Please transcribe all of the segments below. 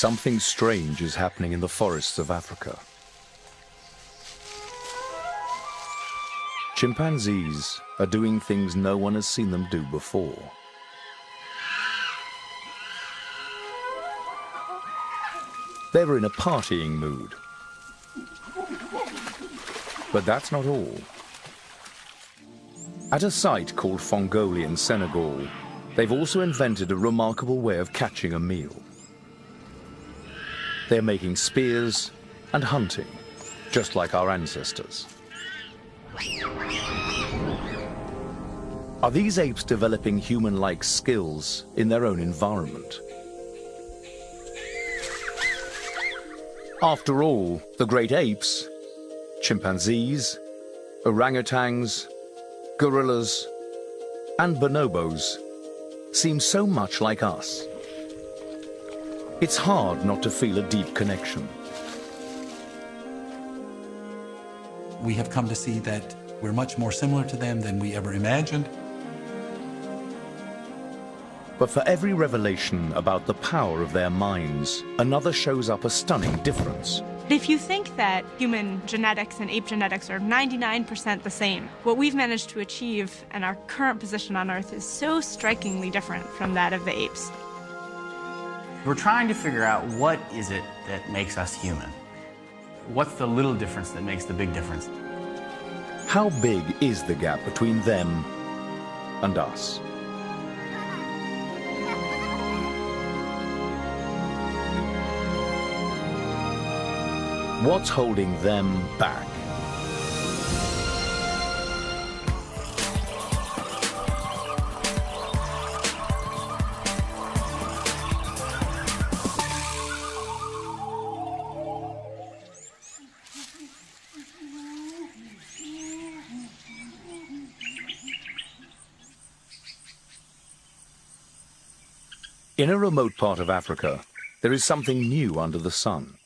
Something strange is happening in the forests of Africa. Chimpanzees are doing things no one has seen them do before. They're in a partying mood. But that's not all. At a site called Fongoli in Senegal, they've also invented a remarkable way of catching a meal. They're making spears and hunting, just like our ancestors. Are these apes developing human-like skills in their own environment? After all, the great apes, chimpanzees, orangutans, gorillas, and bonobos seem so much like us. It's hard not to feel a deep connection. We have come to see that we're much more similar to them than we ever imagined. But for every revelation about the power of their minds, another shows up a stunning difference. If you think that human genetics and ape genetics are 99% the same, what we've managed to achieve and our current position on Earth is so strikingly different from that of the apes. We're trying to figure out what is it that makes us human. What's the little difference that makes the big difference? How big is the gap between them and us? What's holding them back? In a remote part of Africa, there is something new under the sun.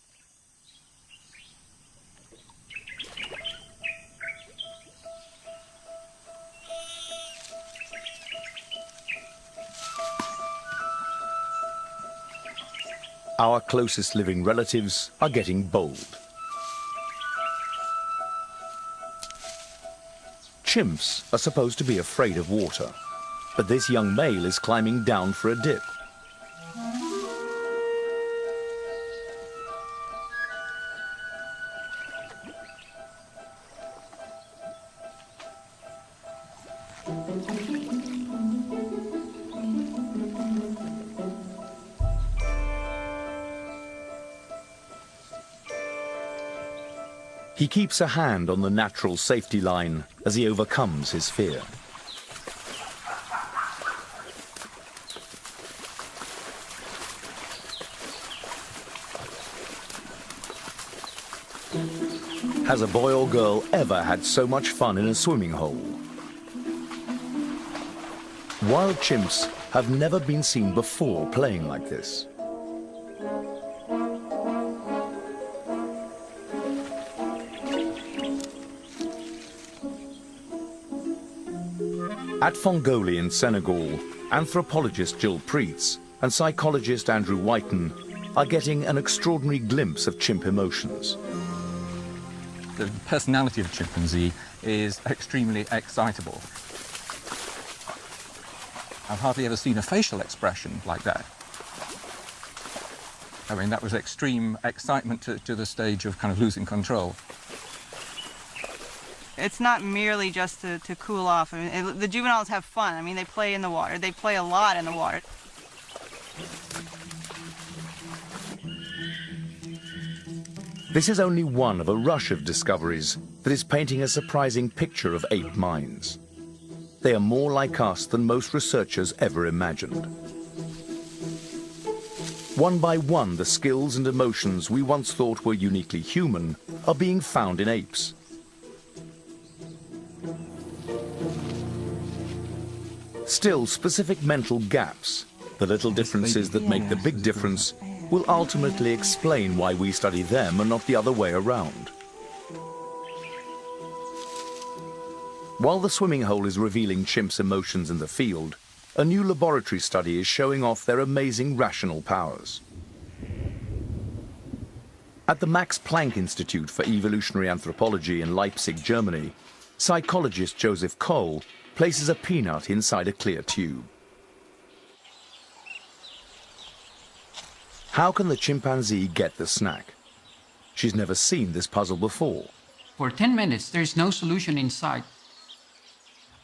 Our closest living relatives are getting bold. Chimps are supposed to be afraid of water, but this young male is climbing down for a dip. He keeps a hand on the natural safety line as he overcomes his fear. Has a boy or girl ever had so much fun in a swimming hole? Wild chimps have never been seen before playing like this. At Fongoli in Senegal, anthropologist Jill Preetz and psychologist Andrew Whiten are getting an extraordinary glimpse of chimp emotions. The personality of a chimpanzee is extremely excitable. I've hardly ever seen a facial expression like that. I mean, that was extreme excitement to the stage of kind of losing control. It's not merely just to cool off. I mean, the juveniles have fun. I mean, they play in the water. They play a lot in the water. This is only one of a rush of discoveries that is painting a surprising picture of ape minds. They are more like us than most researchers ever imagined. One by one, the skills and emotions we once thought were uniquely human are being found in apes. Still, specific mental gaps, the little differences that make the big difference, will ultimately explain why we study them and not the other way around. While the swimming hole is revealing chimps' emotions in the field, a new laboratory study is showing off their amazing rational powers. At the Max Planck Institute for Evolutionary Anthropology in Leipzig, Germany, psychologist Joseph Cole places a peanut inside a clear tube. How can the chimpanzee get the snack? She's never seen this puzzle before. For 10 minutes, there's no solution in sight.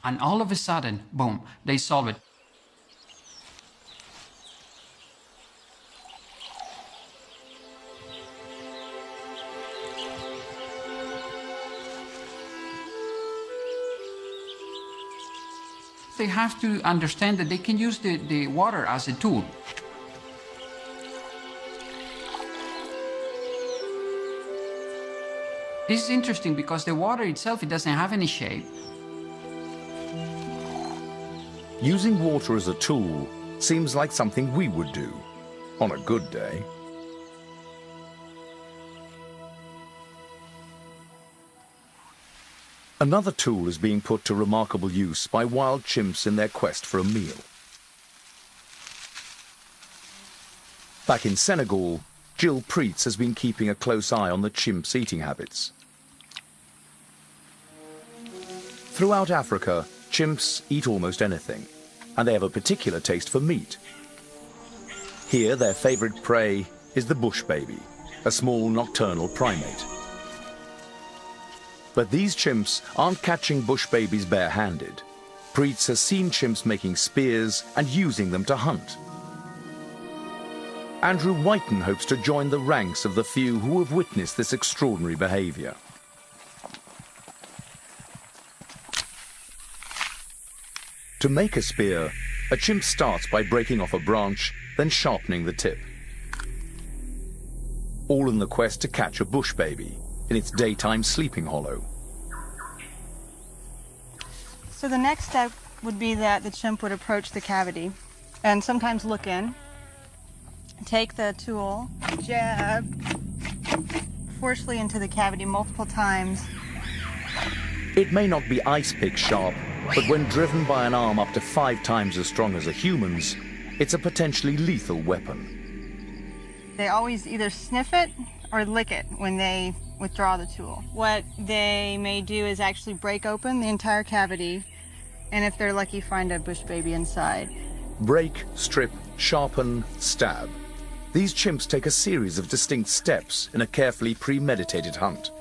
And all of a sudden, boom, they solve it. They have to understand that they can use the water as a tool. This is interesting because the water itself, it doesn't have any shape. Using water as a tool seems like something we would do on a good day. Another tool is being put to remarkable use by wild chimps in their quest for a meal. Back in Senegal, Jill Preetz has been keeping a close eye on the chimps' eating habits. Throughout Africa, chimps eat almost anything, and they have a particular taste for meat. Here, their favorite prey is the bush baby, a small nocturnal primate. But these chimps aren't catching bush babies bare-handed. Preetz has seen chimps making spears and using them to hunt. Andrew Whiten hopes to join the ranks of the few who have witnessed this extraordinary behavior. To make a spear, a chimp starts by breaking off a branch, then sharpening the tip. All in the quest to catch a bush baby in its daytime sleeping hollow. So the next step would be that the chimp would approach the cavity and sometimes look in, take the tool, jab forcefully into the cavity multiple times. It may not be ice pick sharp, but when driven by an arm up to 5 times as strong as a human's, it's a potentially lethal weapon. They always either sniff it or lick it when they withdraw the tool. What they may do is actually break open the entire cavity, and if they're lucky, find a bush baby inside. Break, strip, sharpen, stab. These chimps take a series of distinct steps in a carefully premeditated hunt.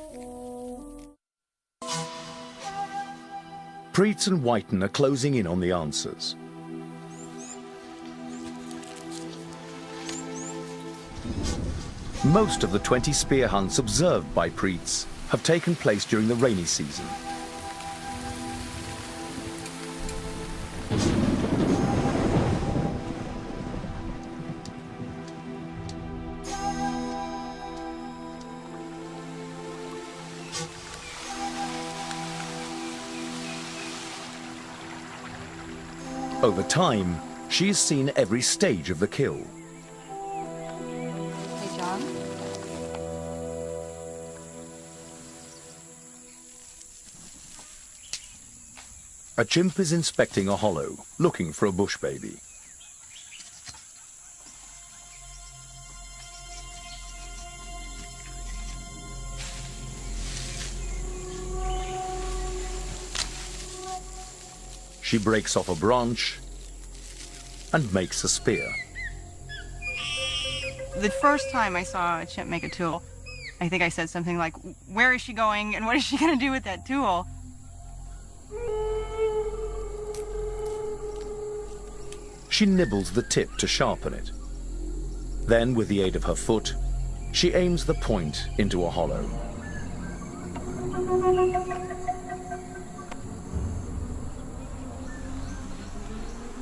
Preetz and Whiten are closing in on the answers. Most of the 20 spear hunts observed by Preetz have taken place during the rainy season. Over time, she has seen every stage of the kill. Hey, John. A chimp is inspecting a hollow, looking for a bush baby. She breaks off a branch and makes a spear. The first time I saw a chimp make a tool, I think I said something like, "Where is she going and what is she going to do with that tool?" She nibbles the tip to sharpen it. Then, with the aid of her foot, she aims the point into a hollow.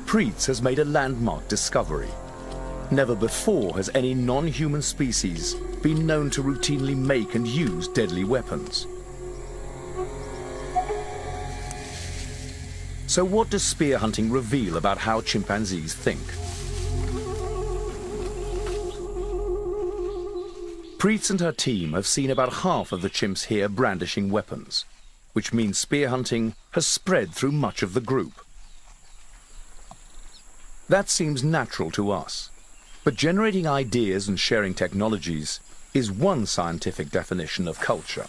Preetz has made a landmark discovery. Never before has any non-human species been known to routinely make and use deadly weapons. So what does spear hunting reveal about how chimpanzees think? Preetz and her team have seen about half of the chimps here brandishing weapons, which means spear hunting has spread through much of the group. That seems natural to us, but generating ideas and sharing technologies is one scientific definition of culture.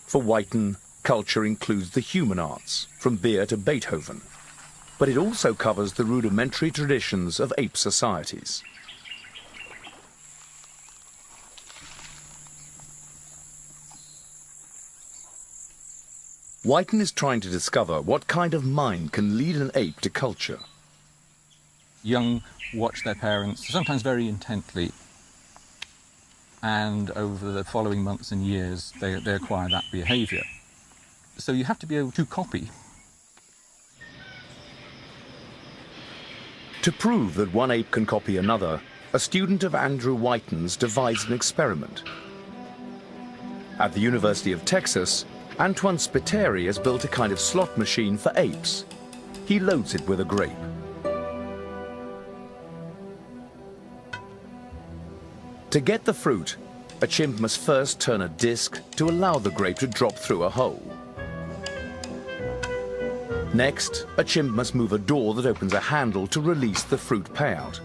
For Whiten, culture includes the human arts, from beer to Beethoven, but it also covers the rudimentary traditions of ape societies. Whiten is trying to discover what kind of mind can lead an ape to culture. Young watch their parents, sometimes very intently, and over the following months and years, they acquire that behaviour. So you have to be able to copy. To prove that one ape can copy another, a student of Andrew Whiten's devised an experiment. At the University of Texas, Antoine Spiteri has built a kind of slot machine for apes. He loads it with a grape. To get the fruit, a chimp must first turn a disc to allow the grape to drop through a hole. Next, a chimp must move a door that opens a handle to release the fruit payout.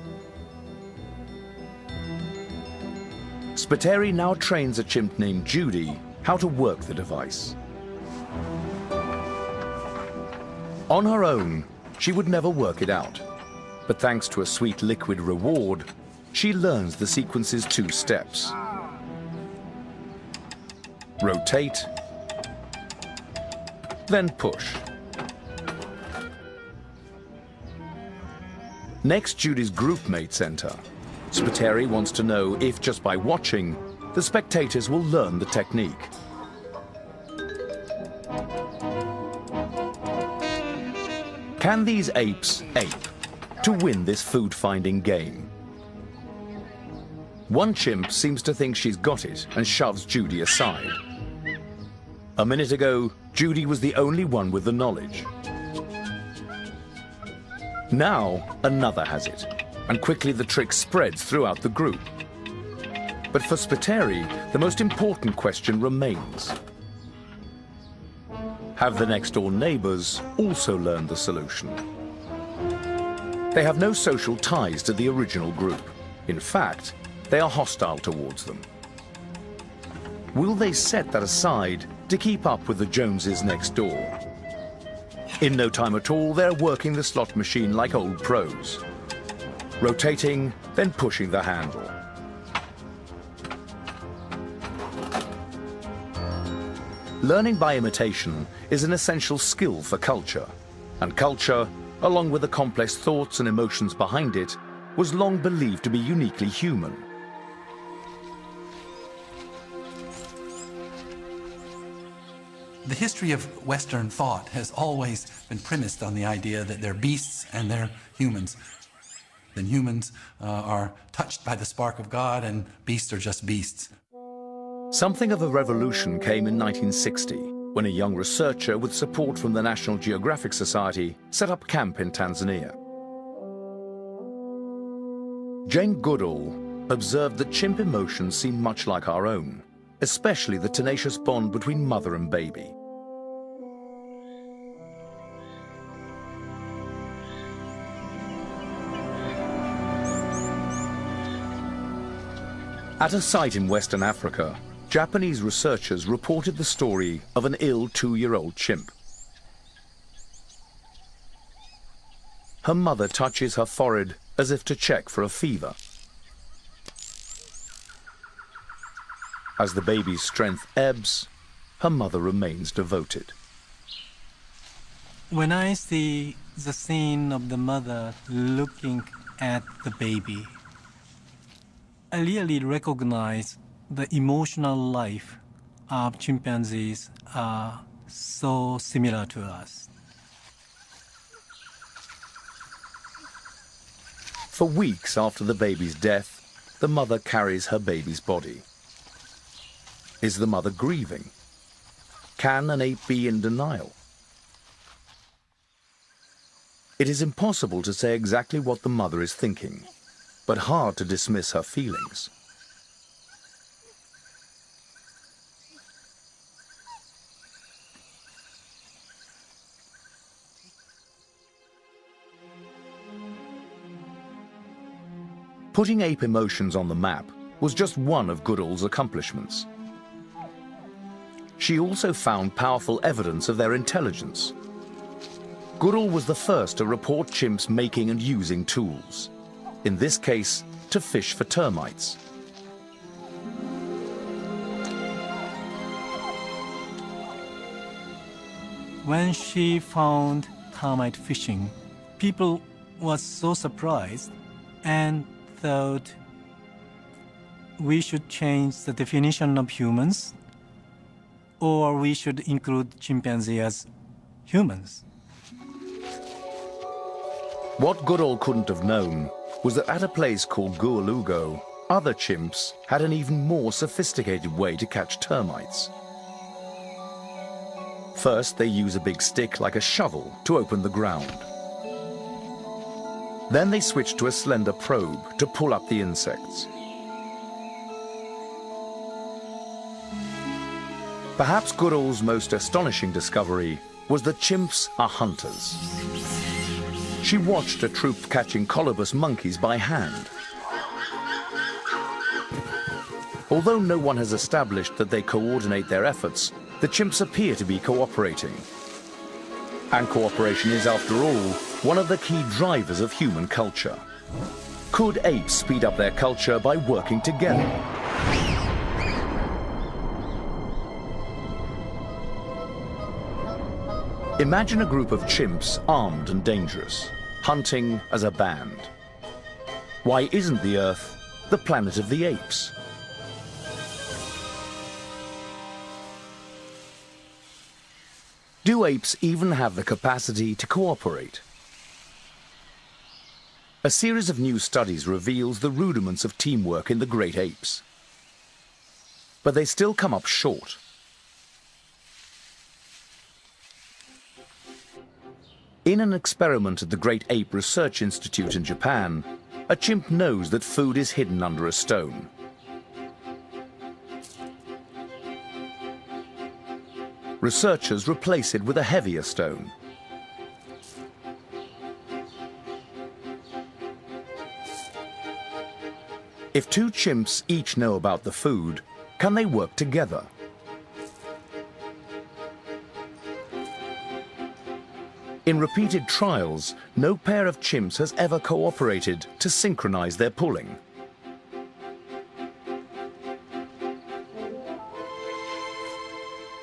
Spiteri now trains a chimp named Judy how to work the device. On her own, she would never work it out, but thanks to a sweet liquid reward, she learns the sequence's 2 steps. Rotate, then push. Next, Judy's group mates enter. Spiteri wants to know if, just by watching, the spectators will learn the technique. Can these apes ape to win this food-finding game? One chimp seems to think she's got it and shoves Judy aside. A minute ago, Judy was the only one with the knowledge. Now, another has it, and quickly the trick spreads throughout the group. But for Spiteri, the most important question remains. Have the next-door neighbors also learned the solution? They have no social ties to the original group. In fact, they are hostile towards them. Will they set that aside to keep up with the Joneses next door? In no time at all, they're working the slot machine like old pros. Rotating, then pushing the handle. Learning by imitation is an essential skill for culture, and culture, along with the complex thoughts and emotions behind it, was long believed to be uniquely human. The history of Western thought has always been premised on the idea that they're beasts and they're humans. Then humans are touched by the spark of God, and beasts are just beasts. Something of a revolution came in 1960, when a young researcher with support from the National Geographic Society set up camp in Tanzania. Jane Goodall observed that chimp emotions seem much like our own, especially the tenacious bond between mother and baby. At a site in Western Africa, Japanese researchers reported the story of an ill 2-year-old chimp. Her mother touches her forehead as if to check for a fever. As the baby's strength ebbs, her mother remains devoted. When I see the scene of the mother looking at the baby, I really recognize the emotional life of chimpanzees are so similar to us. For weeks after the baby's death, the mother carries her baby's body. Is the mother grieving? Can an ape be in denial? It is impossible to say exactly what the mother is thinking, but hard to dismiss her feelings. Putting ape emotions on the map was just one of Goodall's accomplishments. She also found powerful evidence of their intelligence. Goodall was the first to report chimps making and using tools, in this case, to fish for termites. When she found termite fishing, people were so surprised and thought we should change the definition of humans, or we should include chimpanzee as humans. What Goodall couldn't have known was that at a place called Gualugo, other chimps had an even more sophisticated way to catch termites. First, they use a big stick like a shovel to open the ground. Then they switch to a slender probe to pull up the insects. Perhaps Goodall's most astonishing discovery was that chimps are hunters. She watched a troop catching colobus monkeys by hand. Although no one has established that they coordinate their efforts, the chimps appear to be cooperating. And cooperation is, after all, one of the key drivers of human culture. Could apes speed up their culture by working together? Imagine a group of chimps, armed and dangerous, hunting as a band. Why isn't the Earth the planet of the apes? Do apes even have the capacity to cooperate? A series of new studies reveals the rudiments of teamwork in the great apes. But they still come up short. In an experiment at the Great Ape Research Institute in Japan, a chimp knows that food is hidden under a stone. Researchers replace it with a heavier stone. If two chimps each know about the food, can they work together? In repeated trials, no pair of chimps has ever cooperated to synchronize their pulling.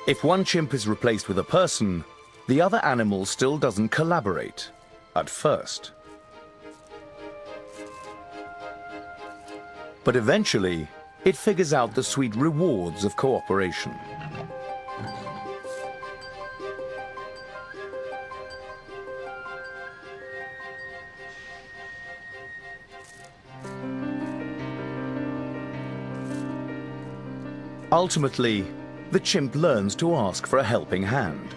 If one chimp is replaced with a person, the other animal still doesn't collaborate, at first. But eventually, it figures out the sweet rewards of cooperation. Ultimately, the chimp learns to ask for a helping hand.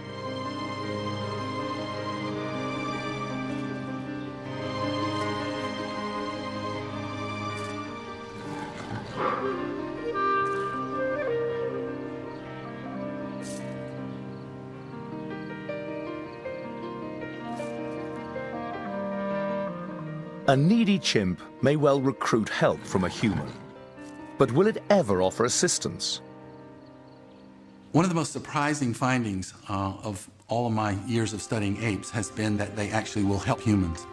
A needy chimp may well recruit help from a human, but will it ever offer assistance? One of the most surprising findings of all of my years of studying apes has been that they actually will help humans.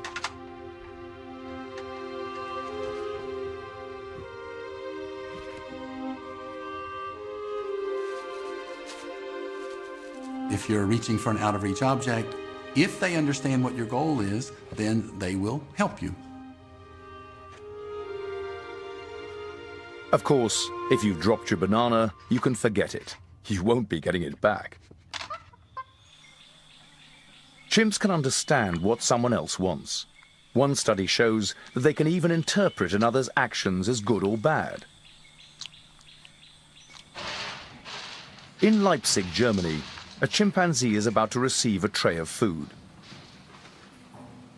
If you're reaching for an out-of-reach object, if they understand what your goal is, then they will help you. Of course, if you've dropped your banana, you can forget it. You won't be getting it back. Chimps can understand what someone else wants. One study shows that they can even interpret another's actions as good or bad. In Leipzig, Germany, a chimpanzee is about to receive a tray of food.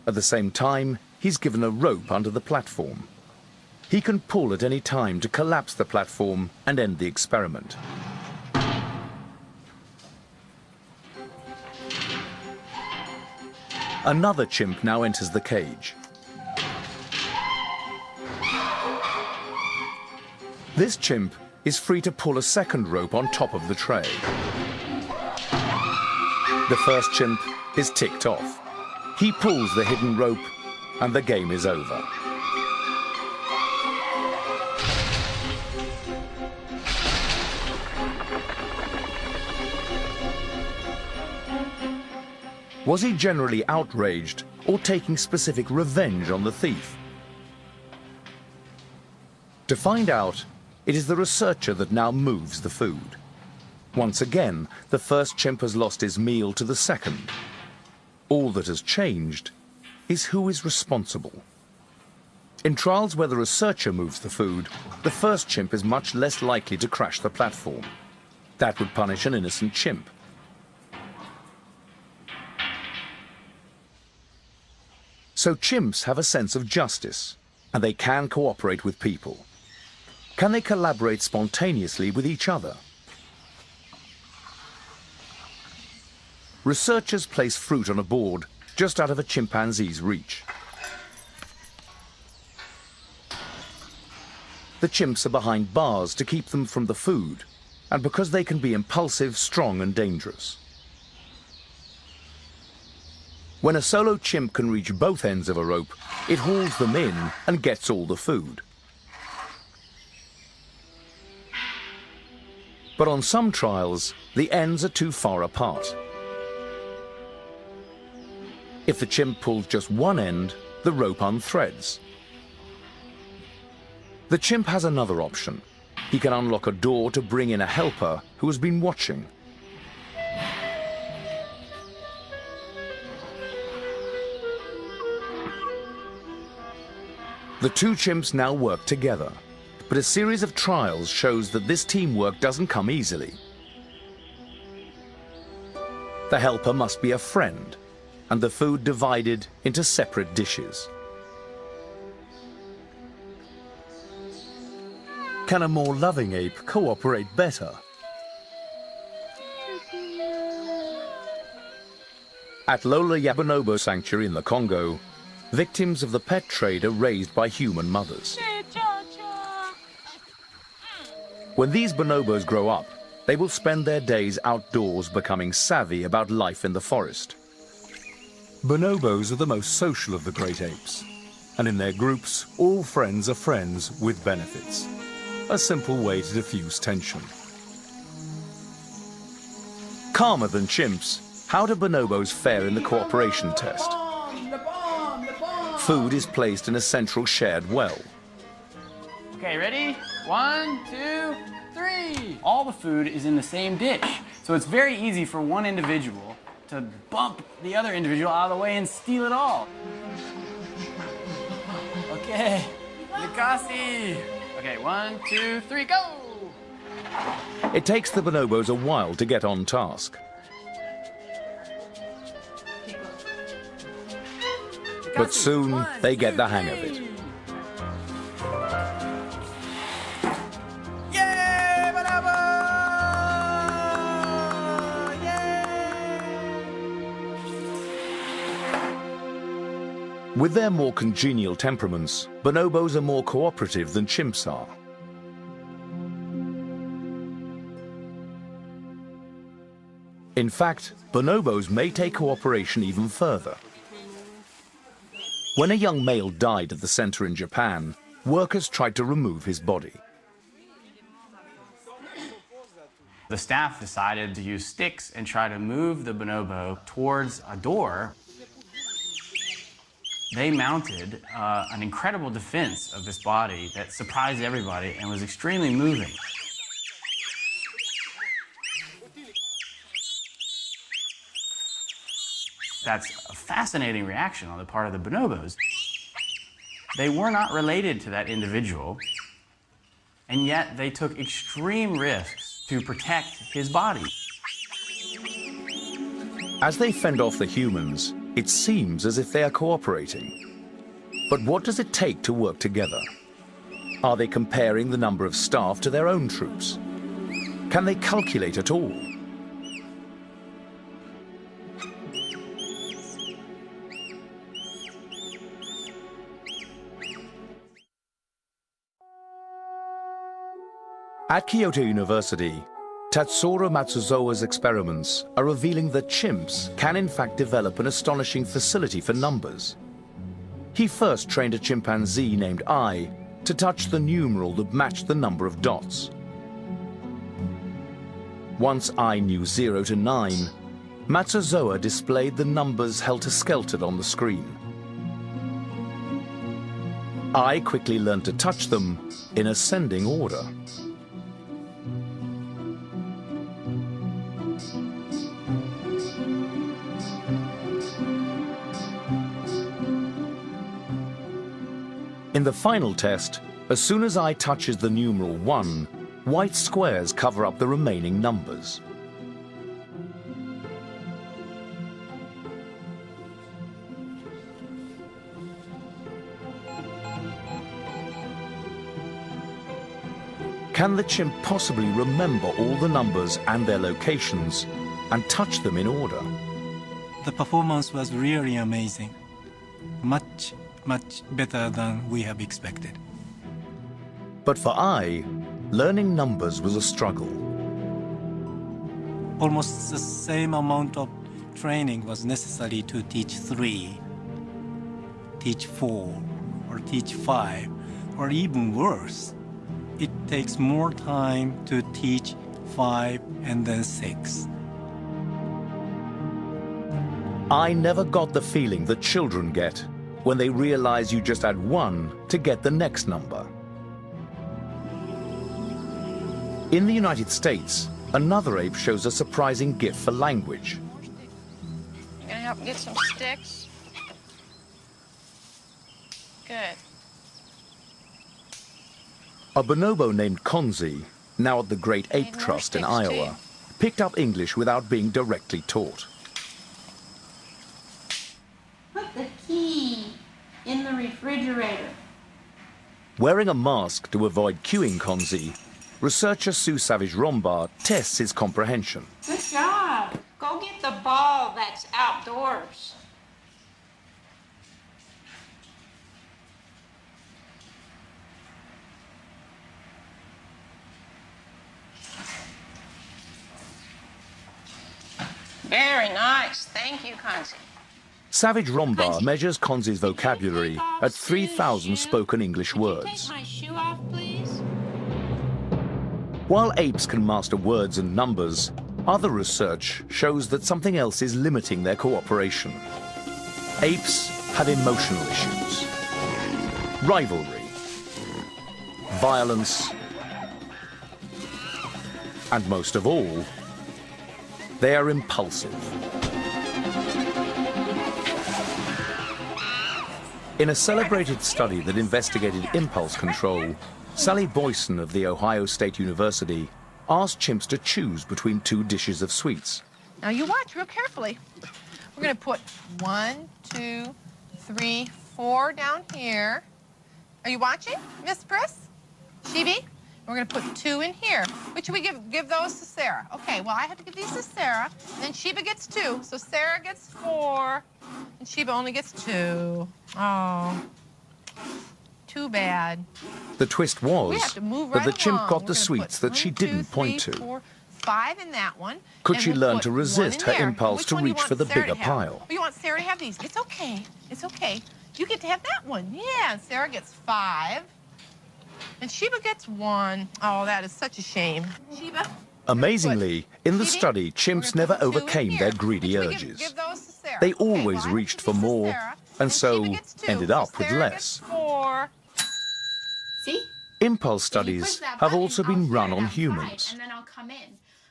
At the same time, he's given a rope under the platform. He can pull at any time to collapse the platform and end the experiment. Another chimp now enters the cage. This chimp is free to pull a second rope on top of the tray. The first chimp is ticked off. He pulls the hidden rope and the game is over. Was he generally outraged or taking specific revenge on the thief? To find out, it is the researcher that now moves the food. Once again, the first chimp has lost his meal to the second. All that has changed is who is responsible. In trials where the researcher moves the food, the first chimp is much less likely to crash the platform. That would punish an innocent chimp. So chimps have a sense of justice, and they can cooperate with people. Can they collaborate spontaneously with each other? Researchers place fruit on a board just out of a chimpanzee's reach. The chimps are behind bars to keep them from the food, and because they can be impulsive, strong, and dangerous. When a solo chimp can reach both ends of a rope, it hauls them in and gets all the food. But on some trials, the ends are too far apart. If the chimp pulls just one end, the rope unthreads. The chimp has another option. He can unlock a door to bring in a helper who has been watching. The two chimps now work together, but a series of trials shows that this teamwork doesn't come easily. The helper must be a friend, and the food divided into separate dishes. Can a more loving ape cooperate better? At Lola ya Bonobo Sanctuary in the Congo, victims of the pet trade are raised by human mothers. When these bonobos grow up, they will spend their days outdoors becoming savvy about life in the forest. Bonobos are the most social of the great apes, and in their groups, all friends are friends with benefits. A simple way to diffuse tension. Calmer than chimps, how do bonobos fare in the cooperation test? Food is placed in a central shared well. Okay, ready? 1, 2, 3. All the food is in the same dish, so it's very easy for one individual to bump the other individual out of the way and steal it all. Okay, Nikasi. Okay, 1, 2, 3, go! It takes the bonobos a while to get on task. But soon they get the hang of it. Yay, bonobo! Yay! With their more congenial temperaments, bonobos are more cooperative than chimps are. In fact, bonobos may take cooperation even further. When a young male died at the center in Japan, workers tried to remove his body. The staff decided to use sticks and try to move the bonobo towards a door. They mounted an incredible defense of this body that surprised everybody and was extremely moving. That's a fascinating reaction on the part of the bonobos. They were not related to that individual, and yet they took extreme risks to protect his body. As they fend off the humans, it seems as if they are cooperating. But what does it take to work together? Are they comparing the number of staff to their own troops? Can they calculate at all? At Kyoto University, Tatsuro Matsuzawa's experiments are revealing that chimps can in fact develop an astonishing facility for numbers. He first trained a chimpanzee named I to touch the numeral that matched the number of dots. Once I knew 0 to 9, Matsuzawa displayed the numbers helter-skelter on the screen. I quickly learned to touch them in ascending order. In the final test, as soon as I touches the numeral 1, white squares cover up the remaining numbers. Can the chimp possibly remember all the numbers and their locations and touch them in order? The performance was really amazing. Much better than we have expected. But for I, learning numbers was a struggle. Almost the same amount of training was necessary to teach 3, teach 4, or teach 5, or even worse. It takes more time to teach 5 and then 6. I never got the feeling that children get when they realize you just add 1 to get the next number. In the United States, another ape shows a surprising gift for language. You gonna help get some sticks? Good. A bonobo named Konzi, now at the Great Ape Trust in Iowa, picked up English without being directly taught. Put the key in the refrigerator. Wearing a mask to avoid cueing Konzi, researcher Sue Savage-Rombard tests his comprehension. Good job. Go get the ball that's outdoors. Very nice. Thank you, Konzi. Savage-Rombard measures Konzi's vocabulary at 3,000 spoken English words. Take my shoe off, please. While apes can master words and numbers, other research shows that something else is limiting their cooperation. Apes have emotional issues, rivalry, violence, and most of all, they are impulsive. In a celebrated study that investigated impulse control, Sally Boyson of The Ohio State University asked chimps to choose between 2 dishes of sweets. Now you watch real carefully. We're gonna put 1, 2, 3, 4 down here. Are you watching, Miss Priss? Shibi? We're gonna put 2 in here. Which should we give those to Sarah? Okay, well I have to give these to Sarah, and then Sheba gets 2. So Sarah gets 4, and Sheba only gets 2. Oh, too bad. The twist was that the chimp got the sweets that she didn't point to. 4, 5 in that one. Could she learn to resist her impulse to reach for the bigger pile? You want Sarah to have these? It's okay. It's okay. You get to have that one. Yeah, and Sarah gets 5. And Sheba gets 1. Oh, that is such a shame. Sheba? Amazingly, in the study, chimps never overcame their greedy urges. They always reached for more, and so ended up with less. See? Impulse studies have also been run on humans.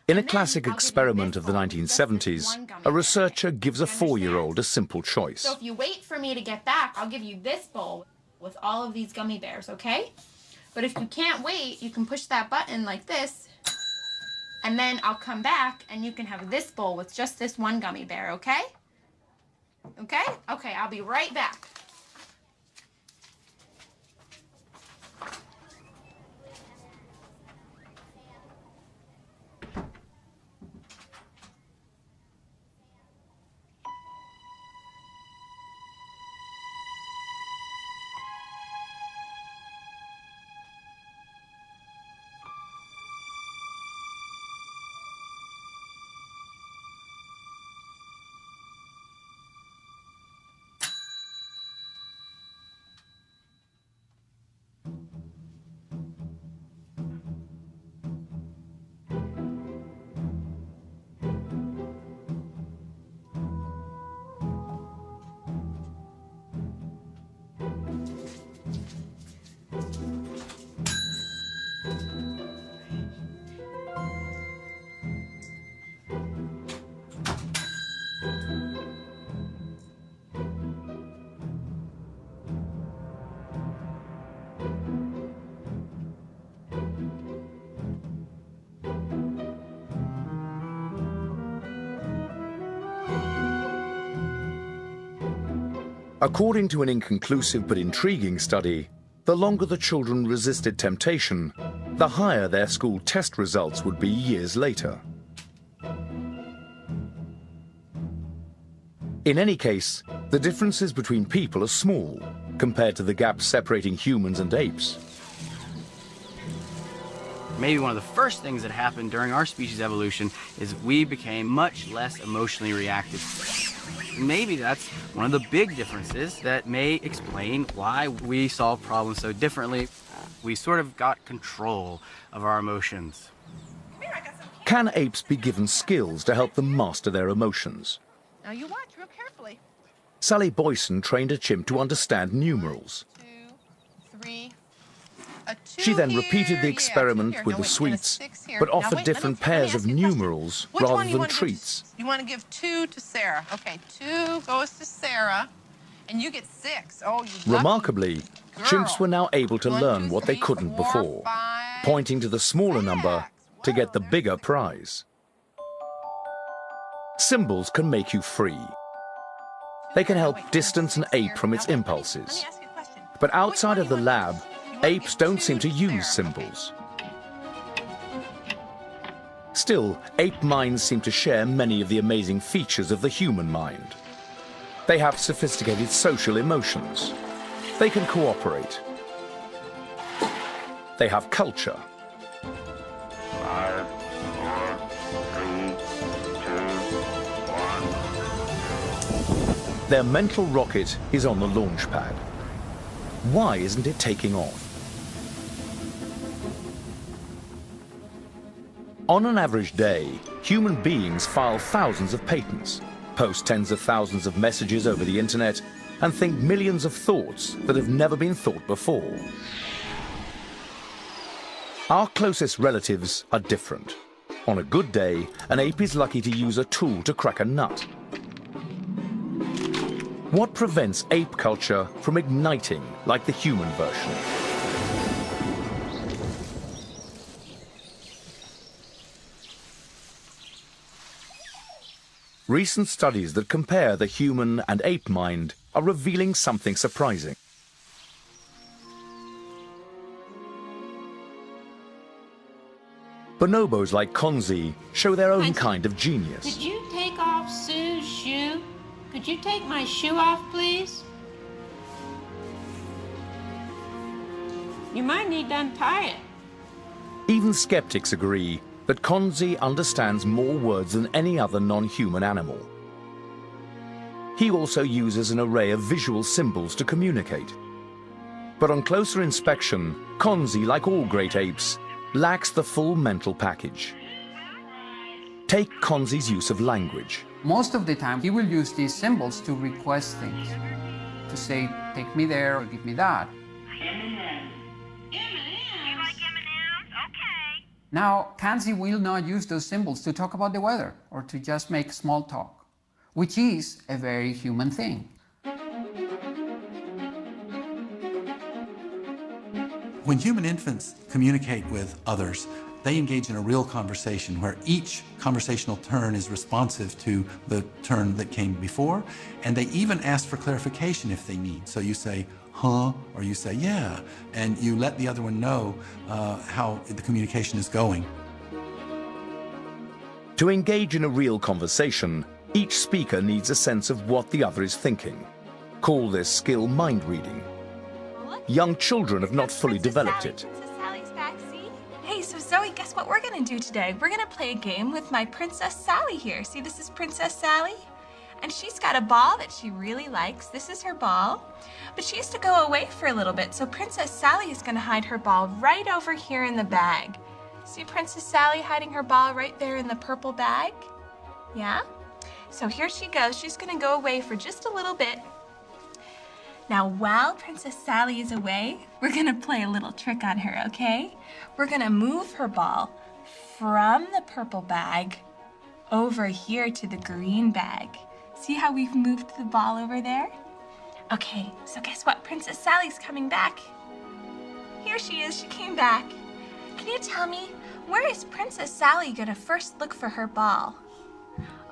In a classic experiment of the 1970s, a researcher gives a 4-year-old a simple choice. So if you wait for me to get back, I'll give you this bowl with all of these gummy bears, okay? But if you can't wait, you can push that button like this, and then I'll come back and you can have this bowl with just this one gummy bear, okay? Okay? Okay, I'll be right back. According to an inconclusive but intriguing study, the longer the children resisted temptation, the higher their school test results would be years later. In any case, the differences between people are small compared to the gaps separating humans and apes. Maybe one of the first things that happened during our species evolution is we became much less emotionally reactive. Maybe that's one of the big differences that may explain why we solve problems so differently. We sort of got control of our emotions. Can apes be given skills to help them master their emotions? Now you watch real carefully. Sally Boyson trained a chimp to understand numerals. 2, 3. She then repeated the experiment with the sweets, but offered different pairs of numerals rather than treats. You want to give 2 to Sarah. Okay, 2 goes to Sarah, and you get 6. Oh, you Remarkably, chimps were now able to learn what they couldn't before, pointing to the smaller number to get the bigger prize. Symbols can make you free. They can help distance an ape from its impulses. But outside of the lab, apes don't seem to use symbols. Still, ape minds seem to share many of the amazing features of the human mind. They have sophisticated social emotions. They can cooperate. They have culture. 5, 4, 3, 2, 1. Their mental rocket is on the launch pad. Why isn't it taking off? On an average day, human beings file thousands of patents, post tens of thousands of messages over the internet, and think millions of thoughts that have never been thought before. Our closest relatives are different. On a good day, an ape is lucky to use a tool to crack a nut. What prevents ape culture from igniting like the human version? Recent studies that compare the human and ape mind are revealing something surprising. Bonobos like Konzi show their own kind of genius. Could you take off Sue's shoe? Could you take my shoe off, please? You might need to untie it. Even skeptics agree that Konzi understands more words than any other non-human animal. He also uses an array of visual symbols to communicate. But on closer inspection, Konzi, like all great apes, lacks the full mental package. Take Konzi's use of language. Most of the time, he will use these symbols to request things, to say, take me there or give me that. Now, Konzi will not use those symbols to talk about the weather or to just make small talk, which is a very human thing. When human infants communicate with others, they engage in a real conversation where each conversational turn is responsive to the turn that came before, and they even ask for clarification if they need. So you say, huh, or you say, yeah, and you let the other one know how the communication is going. To engage in a real conversation, each speaker needs a sense of what the other is thinking. Call this skill mind reading. Young children have not fully developed it. Hey, so Zoe, guess what we're gonna do today? We're gonna play a game with my Princess Sally here. See, this is Princess Sally, and she's got a ball that she really likes. This is her ball, but she has to go away for a little bit, so Princess Sally is gonna hide her ball right over here in the bag. See Princess Sally hiding her ball right there in the purple bag? Yeah? So here she goes. She's gonna go away for just a little bit. Now, while Princess Sally is away, we're gonna play a little trick on her, okay? We're gonna move her ball from the purple bag over here to the green bag. See how we've moved the ball over there? Okay, so guess what? Princess Sally's coming back. Here she is, she came back. Can you tell me, where is Princess Sally gonna first look for her ball?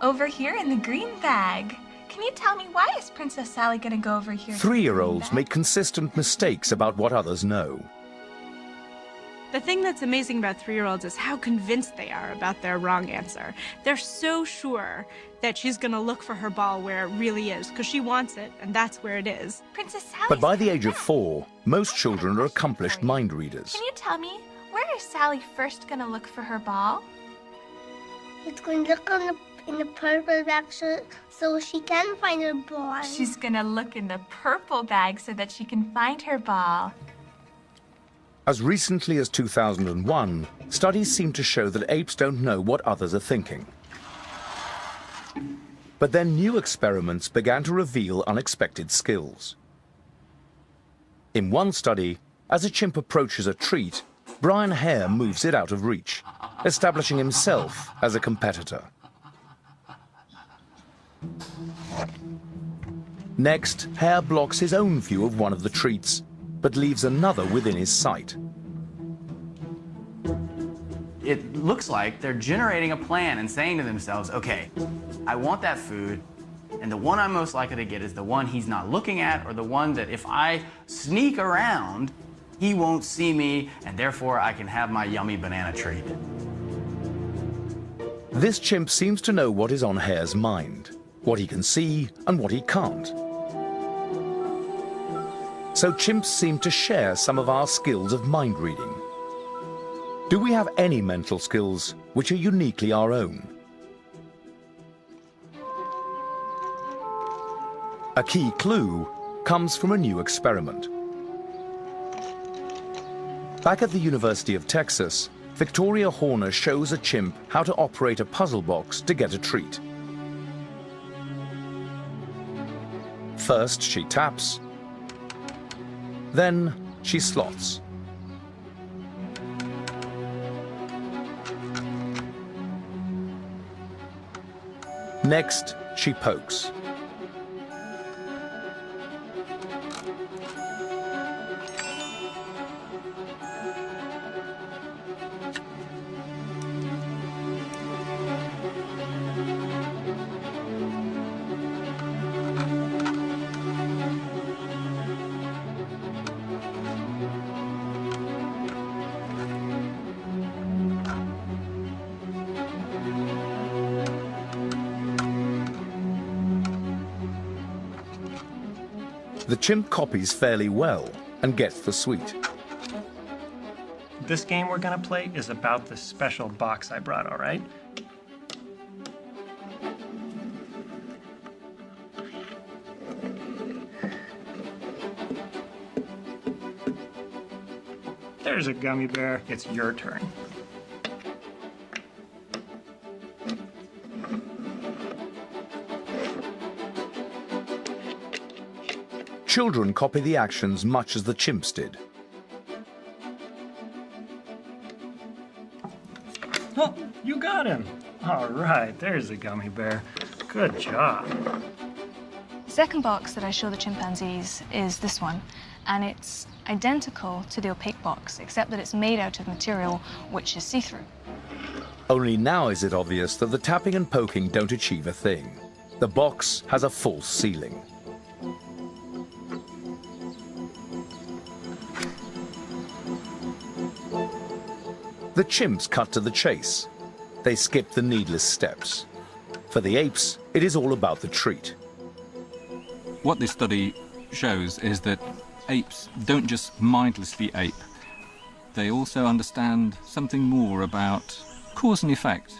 Over here in the green bag. Can you tell me, why is Princess Sally gonna go over here? 3-year-olds make consistent mistakes about what others know. The thing that's amazing about 3-year-olds is how convinced they are about their wrong answer. They're so sure that she's gonna look for her ball where it really is, because she wants it, and that's where it is. Princess Sally. But by the age of 4, most children are accomplished mind readers. Can you tell me, where is Sally first gonna look for her ball? It's going to look in the purple bag so she can find her ball. She's gonna look in the purple bag so that she can find her ball. As recently as 2001, studies seem to show that apes don't know what others are thinking. But then new experiments began to reveal unexpected skills. In one study, as a chimp approaches a treat, Brian Hare moves it out of reach, establishing himself as a competitor. Next, Hare blocks his own view of one of the treats, but leaves another within his sight. It looks like they're generating a plan and saying to themselves, okay, I want that food, and the one I'm most likely to get is the one he's not looking at, or the one that if I sneak around, he won't see me, and therefore I can have my yummy banana treat. This chimp seems to know what is on Hare's mind, what he can see and what he can't. So chimps seem to share some of our skills of mind reading. Do we have any mental skills which are uniquely our own? A key clue comes from a new experiment. Back at the University of Texas, Victoria Horner shows a chimp how to operate a puzzle box to get a treat. First, she taps. Then, she slots. Next, she pokes. The chimp copies fairly well and gets the sweet. This game we're gonna play is about this special box I brought, all right? There's a gummy bear. It's your turn. Children copy the actions much as the chimps did. Oh, you got him. All right, there's a gummy bear. Good job. The second box that I show the chimpanzees is this one, and it's identical to the opaque box, except that it's made out of material which is see-through. Only now is it obvious that the tapping and poking don't achieve a thing. The box has a false ceiling. The chimps cut to the chase. They skip the needless steps. For the apes, it is all about the treat. What this study shows is that apes don't just mindlessly ape. They also understand something more about cause and effect.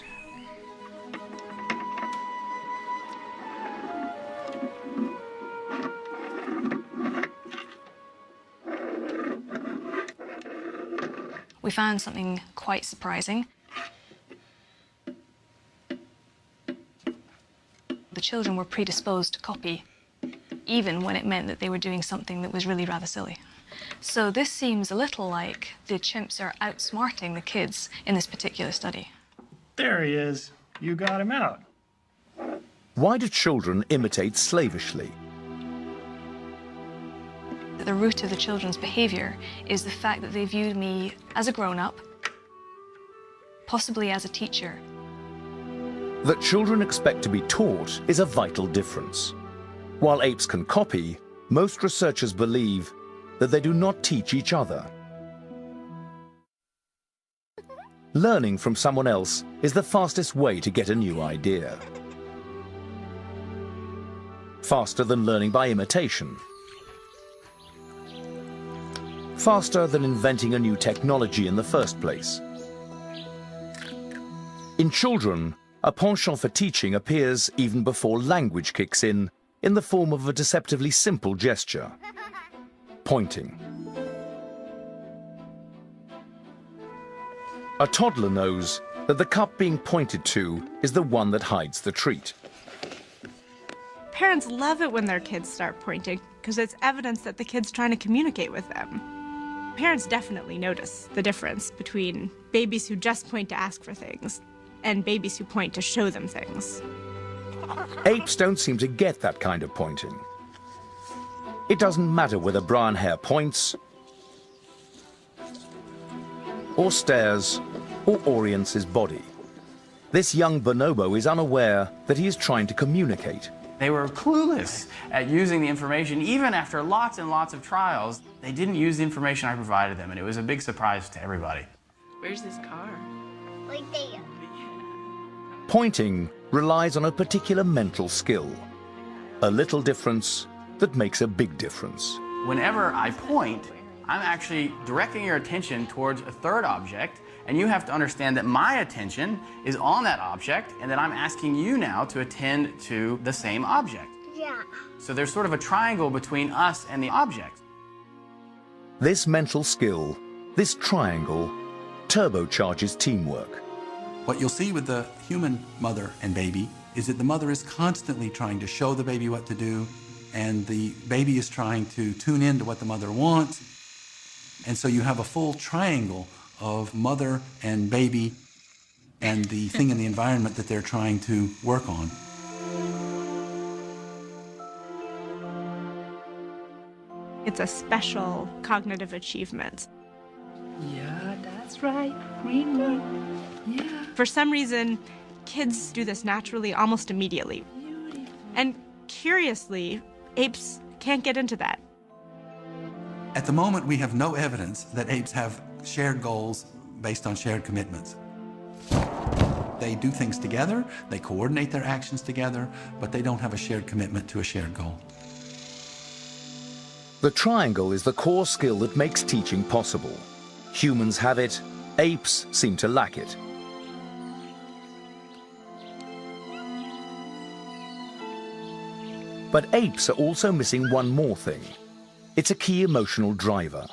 We found something quite surprising. The children were predisposed to copy, even when it meant that they were doing something that was really rather silly. So this seems a little like the chimps are outsmarting the kids in this particular study. There he is. You got him out. Why do children imitate slavishly? The root of the children's behavior is the fact that they viewed me as a grown-up, possibly as a teacher. That children expect to be taught is a vital difference. While apes can copy, most researchers believe that they do not teach each other. Learning from someone else is the fastest way to get a new idea. Faster than learning by imitation. Faster than inventing a new technology in the first place. In children, a penchant for teaching appears even before language kicks in the form of a deceptively simple gesture: pointing. A toddler knows that the cup being pointed to is the one that hides the treat. Parents love it when their kids start pointing because it's evidence that the kid's trying to communicate with them. Parents definitely notice the difference between babies who just point to ask for things and babies who point to show them things. Apes don't seem to get that kind of pointing. It doesn't matter whether Brian Hare points, or stares, or orients his body. This young bonobo is unaware that he is trying to communicate. They were clueless at using the information. Even after lots and lots of trials, they didn't use the information I provided them, and it was a big surprise to everybody. Where's this car? Right there. Pointing relies on a particular mental skill. A little difference that makes a big difference. Whenever I point, I'm actually directing your attention towards a third object, and you have to understand that my attention is on that object, and that I'm asking you now to attend to the same object. Yeah. So there's sort of a triangle between us and the object. This mental skill, this triangle, turbocharges teamwork. What you'll see with the human mother and baby is that the mother is constantly trying to show the baby what to do, and the baby is trying to tune in to what the mother wants. And so you have a full triangle of mother and baby and the thing in the environment that they're trying to work on. It's a special cognitive achievement. Yeah, that's right. Green one. Yeah. For some reason, kids do this naturally almost immediately. And curiously, apes can't get into that. At the moment, we have no evidence that apes have shared goals based on shared commitments. They do things together, they coordinate their actions together, but they don't have a shared commitment to a shared goal. The triangle is the core skill that makes teaching possible. Humans have it, apes seem to lack it. But apes are also missing one more thing. It's a key emotional driver.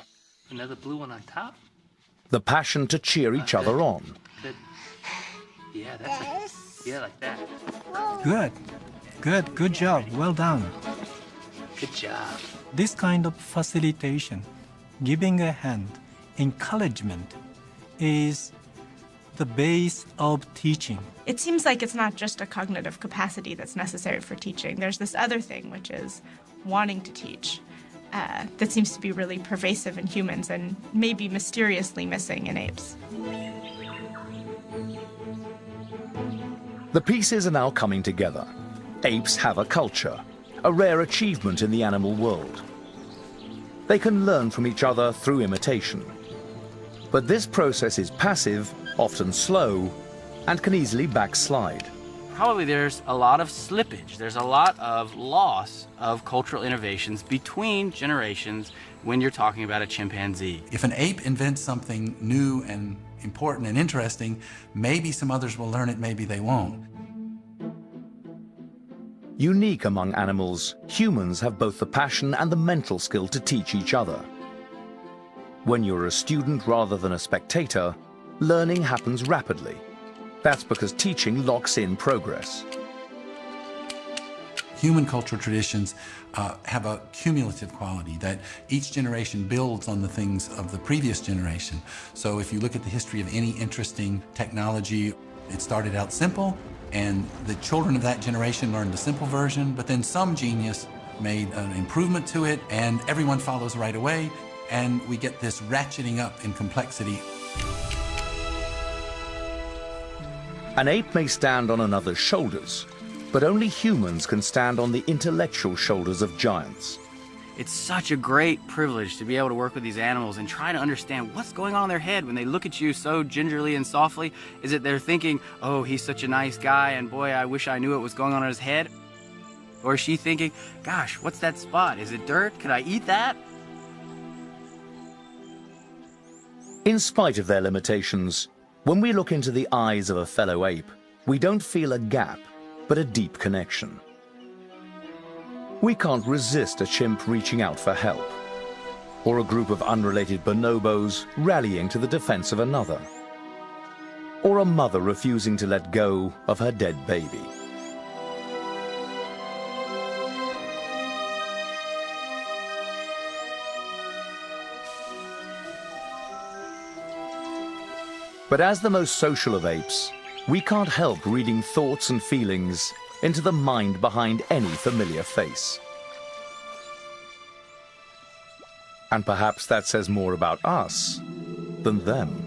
Another blue one on top? The passion to cheer each other on. Good. Yeah, that's it. Yeah, like that. Good job. Well done. Good job. This kind of facilitation, giving a hand, encouragement, is the base of teaching. It seems like it's not just a cognitive capacity that's necessary for teaching. There's this other thing, which is wanting to teach, that seems to be really pervasive in humans and maybe mysteriously missing in apes. The pieces are now coming together. Apes have a culture, a rare achievement in the animal world. They can learn from each other through imitation. But this process is passive, often slow, and can easily backslide. Probably there's a lot of slippage. There's a lot of loss of cultural innovations between generations when you're talking about a chimpanzee. If an ape invents something new and important and interesting, maybe some others will learn it, maybe they won't. Unique among animals, humans have both the passion and the mental skill to teach each other. When you're a student rather than a spectator, learning happens rapidly. That's because teaching locks in progress. Human cultural traditions have a cumulative quality, that each generation builds on the things of the previous generation. So if you look at the history of any interesting technology, it started out simple, and the children of that generation learned the simple version, but then some genius made an improvement to it, and everyone follows right away, and we get this ratcheting up in complexity. An ape may stand on another's shoulders, But only humans can stand on the intellectual shoulders of giants. It's such a great privilege to be able to work with these animals and try to understand what's going on in their head when they look at you so gingerly and softly. Is it they're thinking, oh, he's such a nice guy, and boy, I wish I knew what was going on in his head? Or is she thinking, gosh, what's that spot? Is it dirt? Could I eat that? In spite of their limitations, when we look into the eyes of a fellow ape, we don't feel a gap, but a deep connection. We can't resist a chimp reaching out for help, or a group of unrelated bonobos rallying to the defense of another, or a mother refusing to let go of her dead baby. But as the most social of apes, we can't help reading thoughts and feelings into the mind behind any familiar face. And perhaps that says more about us than them.